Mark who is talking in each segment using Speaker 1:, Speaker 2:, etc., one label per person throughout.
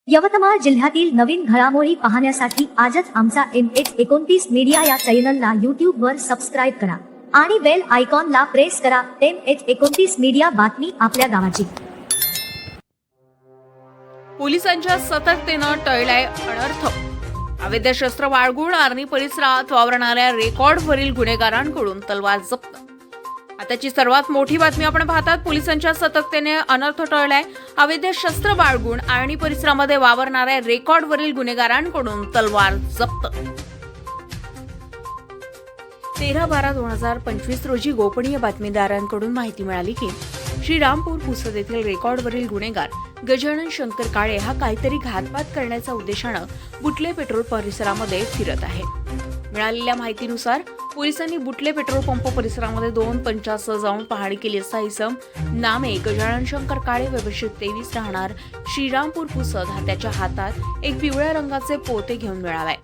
Speaker 1: यवतमाळ जिल्ह्यातील नवीन घडामोडी पाहण्यासाठी आजच आमचा MH29 मीडिया या चॅनलला यूट्यूबवर सबस्क्राईब करा आणि बेल आयकॉनला प्रेस करा. MH29 मीडिया, बातमी आपल्या गावाची.
Speaker 2: पोलिसांच्या सतर्कतेनं टळलाय अनर्थ. अवैध शस्त्र बाळगून आर्णी परिसरात वावरणाऱ्या रेकॉर्डवरील गुन्हेगारांकडून तलवार जप्त. आताची सर्वात मोठी बातमी आपण पाहतात. पोलिसांच्या सतर्कतेने अनर्थ टळलाय. अवैध शस्त्र बाळगून आर्णी परिसरामध्ये वावरणाऱ्या रेकॉर्डवरील गुन्हेगारांकडून तलवार जप्त. 13/12/2025 रोजी गोपनीय बातमीदारांकडून माहिती मिळाली की श्रीरामपूर पुसद येथील रेकॉर्डवरील गुन्हेगार गजानन शंकर काळे हा काहीतरी घातपात करण्याच्या उद्देशानं बुटले पेट्रोल परिसरामध्ये फिरत आहे. मिळालेल्या माहितीनुसार पोलिसांनी बुटले पेट्रोल पंप परिसरामध्ये 2:50 जाऊन पाहणी केली असता इसम नामे गजानन शंकर काळे वर्ष 23 राहणार श्रीरामपूर पुसद हा त्याच्या हातात एक पिवळ्या रंगाचे पोते घेऊन मिळालाय.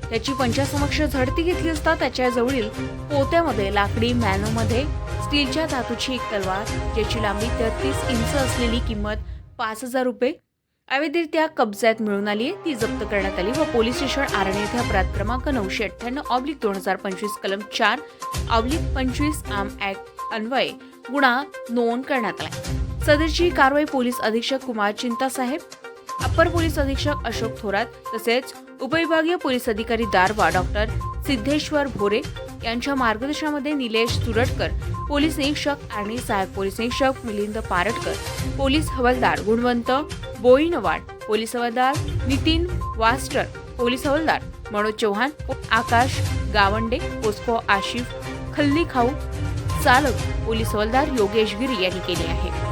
Speaker 2: त्याची पंचासमक्ष झडती घेतली असता त्याच्या जवळील पोत्यामध्ये लाकडी मॅनोमध्ये स्टीलच्या धातूची एक तलवार ज्याची लांबी 33 इंच असलेली किंमत 5,000 रुपये अवैधरित्या कब्जात मिळून आली आहे. ती जप्त करण्यात आली व पोलीस स्टेशन आर्णी येथे अपराध क्रमांक 998/2025 कलम 4/25 आर्म ऍक्ट अन्वये गुन्हा नोंद करण्यात आला. सदरची कारवाई पोलीस अधीक्षक कुमार चिंतासाहेब, अप्पर पोलीस अधीक्षक अशोक थोरात तसेच उपविभागीय पोलीस अधिकारी दारवा डॉक्टर सिद्धेश्वर भोरे यांच्या मार्गदर्शनामध्ये निलेश सुरटकर, पोलीस निरीक्षक आणि सहाय्यक पोलीस निरीक्षक मिलिंद पारटकर, पोलीस हवालदार गुणवंत बोईनवाड, पोलीस हवालदार नितीन वास्टर, पोलीस हवालदार मनोज चौहान, आकाश गावंडे, पोस्को आशिफ खल्ली खाऊ, चालक पोलीस हवालदार योगेश गिरी यांनी केले आहे.